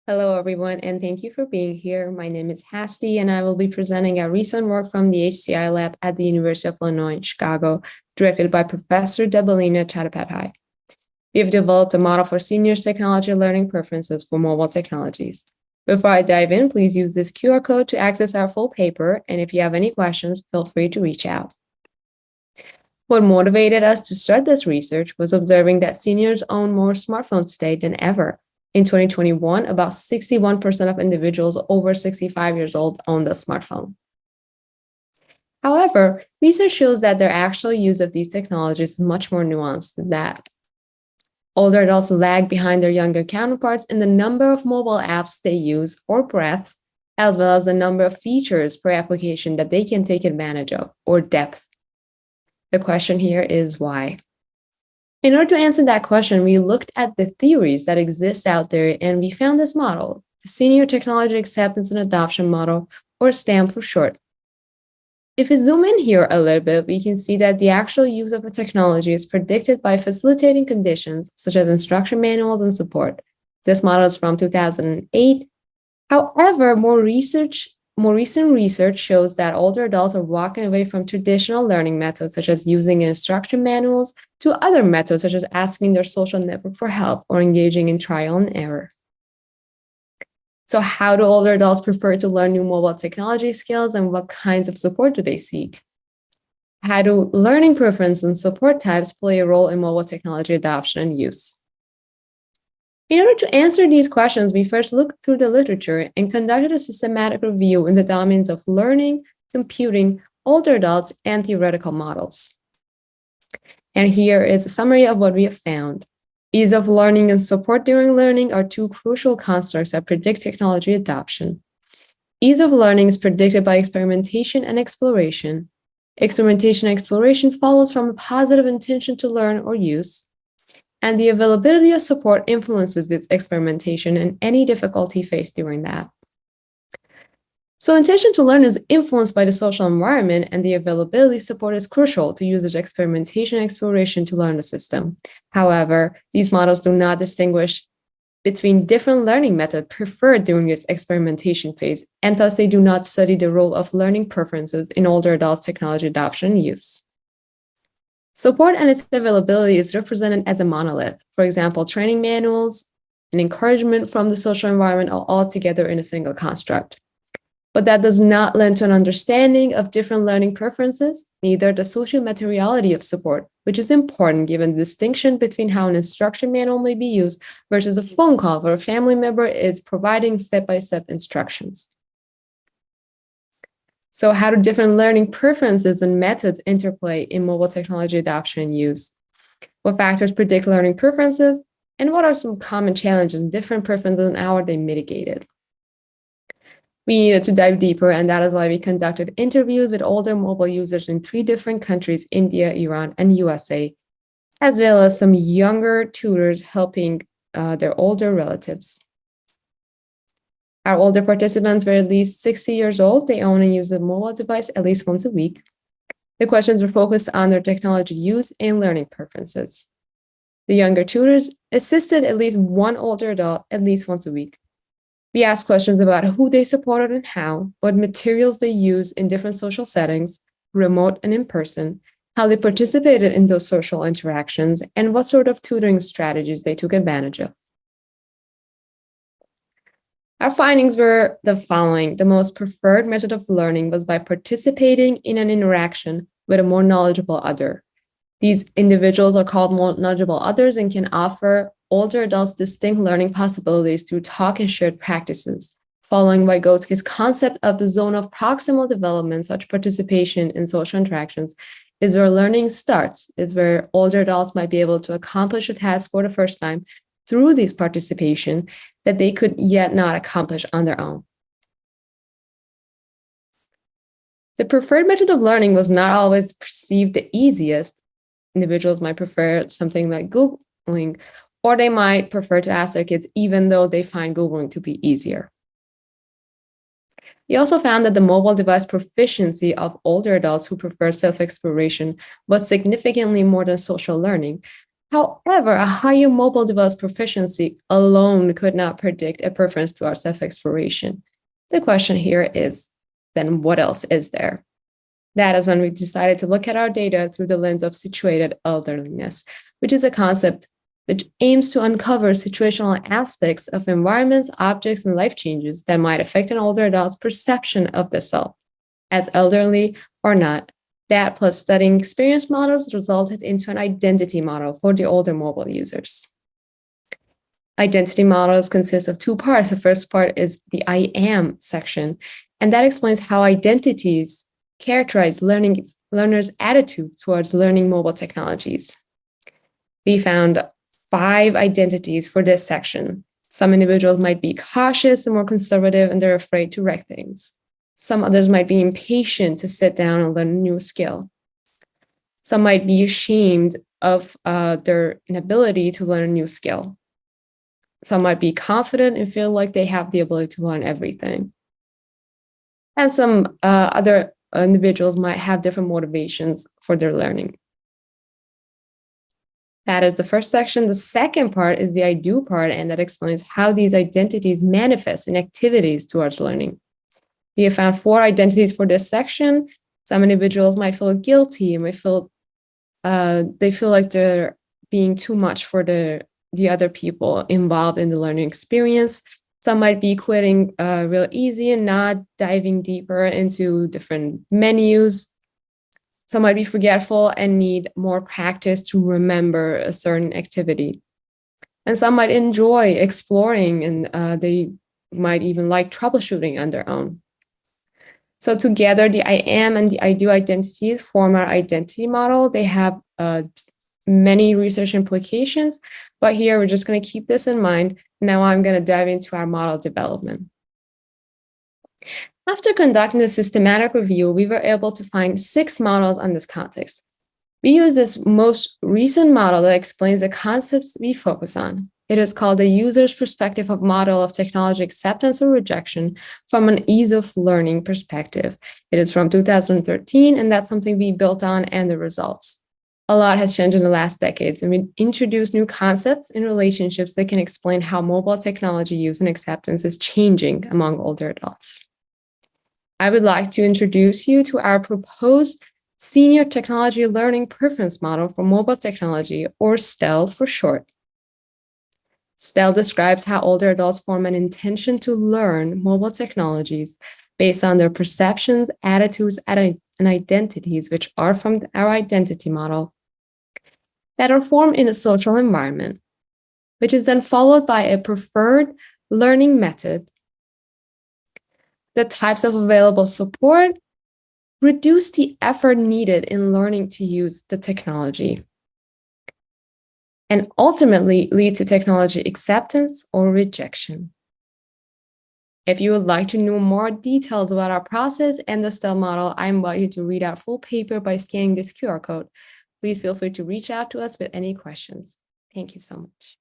Hello, everyone, and thank you for being here. My name is Hasti, and I will be presenting a recent work from the HCI lab at the University of Illinois in Chicago, directed by Professor Debaleena Chattopadhyay. We have developed a model for seniors' technology learning preferences for mobile technologies. Before I dive in, please use this QR code to access our full paper, and if you have any questions, feel free to reach out. What motivated us to start this research was observing that seniors own more smartphones today than ever. In 2021, about 61% of individuals over 65 years old owned a smartphone. However, research shows that their actual use of these technologies is much more nuanced than that. Older adults lag behind their younger counterparts in the number of mobile apps they use or breadth, as well as the number of features per application that they can take advantage of, or depth. The question here is why? In order to answer that question, we looked at the theories that exist out there, and we found this model, the Senior Technology Acceptance and Adoption Model, or STEM for short. If we zoom in here a little bit, we can see that the actual use of a technology is predicted by facilitating conditions such as instruction manuals and support. This model is from 2008. However, more recent research shows that older adults are walking away from traditional learning methods, such as using instruction manuals, to other methods, such as asking their social network for help or engaging in trial and error. So how do older adults prefer to learn new mobile technology skills, and what kinds of support do they seek? How do learning preferences and support types play a role in mobile technology adoption and use? In order to answer these questions, we first looked through the literature and conducted a systematic review in the domains of learning, computing, older adults, and theoretical models. And here is a summary of what we have found. Ease of learning and support during learning are two crucial constructs that predict technology adoption. Ease of learning is predicted by experimentation and exploration. Experimentation and exploration follows from a positive intention to learn or use. And the availability of support influences this experimentation and any difficulty faced during that. So intention to learn is influenced by the social environment, and the availability support is crucial to users' experimentation and exploration to learn the system. However, these models do not distinguish between different learning methods preferred during this experimentation phase, and thus they do not study the role of learning preferences in older adults' technology adoption and use. Support and its availability is represented as a monolith. For example, training manuals and encouragement from the social environment are all together in a single construct. But that does not lend to an understanding of different learning preferences, neither the social materiality of support, which is important given the distinction between how an instruction manual may be used versus a phone call where a family member is providing step-by-step instructions. So how do different learning preferences and methods interplay in mobile technology adoption and use? What factors predict learning preferences? And what are some common challenges in different preferences and how are they mitigated? We needed to dive deeper, and that is why we conducted interviews with older mobile users in 3 different countries, India, Iran, and USA, as well as some younger tutors helping their older relatives. Our older participants were at least 60 years old. They own and use a mobile device at least once a week. The questions were focused on their technology use and learning preferences. The younger tutors assisted at least one older adult at least once a week. We asked questions about who they supported and how, what materials they use in different social settings, remote and in person, how they participated in those social interactions, and what sort of tutoring strategies they took advantage of. Our findings were the following. The most preferred method of learning was by participating in an interaction with a more knowledgeable other. These individuals are called more knowledgeable others and can offer older adults distinct learning possibilities through talk and shared practices. Following Vygotsky's concept of the zone of proximal development, such participation in social interactions is where learning starts, is where older adults might be able to accomplish a task for the first time through this participation that they could yet not accomplish on their own. The preferred method of learning was not always perceived the easiest. Individuals might prefer something like Googling, or they might prefer to ask their kids even though they find Googling to be easier. We also found that the mobile device proficiency of older adults who prefer self-exploration was significantly more than social learning. However, a higher mobile device proficiency alone could not predict a preference towards self-exploration. The question here is, then what else is there? That is when we decided to look at our data through the lens of situated elderliness, which is a concept which aims to uncover situational aspects of environments, objects, and life changes that might affect an older adult's perception of the self, as elderly or not. That plus studying experience models resulted into an identity model for the older mobile users. Identity models consist of two parts. The first part is the I am section, and that explains how identities characterize learners' attitude towards learning mobile technologies. We found 5 identities for this section. Some individuals might be cautious and more conservative, and they're afraid to wreck things. Some others might be impatient to sit down and learn a new skill. Some might be ashamed of their inability to learn a new skill. Some might be confident and feel like they have the ability to learn everything. And some other individuals might have different motivations for their learning. That is the first section. The second part is the I do part, and that explains how these identities manifest in activities towards learning. We have found 4 identities for this section. Some individuals might feel guilty and might feel they feel like they're being too much for the other people involved in the learning experience. Some might be quitting real easy and not diving deeper into different menus. Some might be forgetful and need more practice to remember a certain activity. And some might enjoy exploring, and they might even like troubleshooting on their own. So together, the I am and the I do identities form our identity model. They have many research implications, but here we're just going to keep this in mind. Now I'm going to dive into our model development. After conducting a systematic review, we were able to find 6 models on this context. We use this most recent model that explains the concepts we focus on. It is called the user's perspective of model of technology acceptance or rejection from an ease of learning perspective. It is from 2013, and that's something we built on and the results. A lot has changed in the last decades, and we introduced new concepts and relationships that can explain how mobile technology use and acceptance is changing among older adults. I would like to introduce you to our proposed Senior Technology Learning Preference Model for Mobile Technology, or STELE for short. STELE describes how older adults form an intention to learn mobile technologies based on their perceptions, attitudes, and identities, which are from our identity model, that are formed in a social environment, which is then followed by a preferred learning method. The types of available support reduce the effort needed in learning to use the technology, and ultimately lead to technology acceptance or rejection. If you would like to know more details about our process and the STELE model, I invite you to read our full paper by scanning this QR code. Please feel free to reach out to us with any questions. Thank you so much.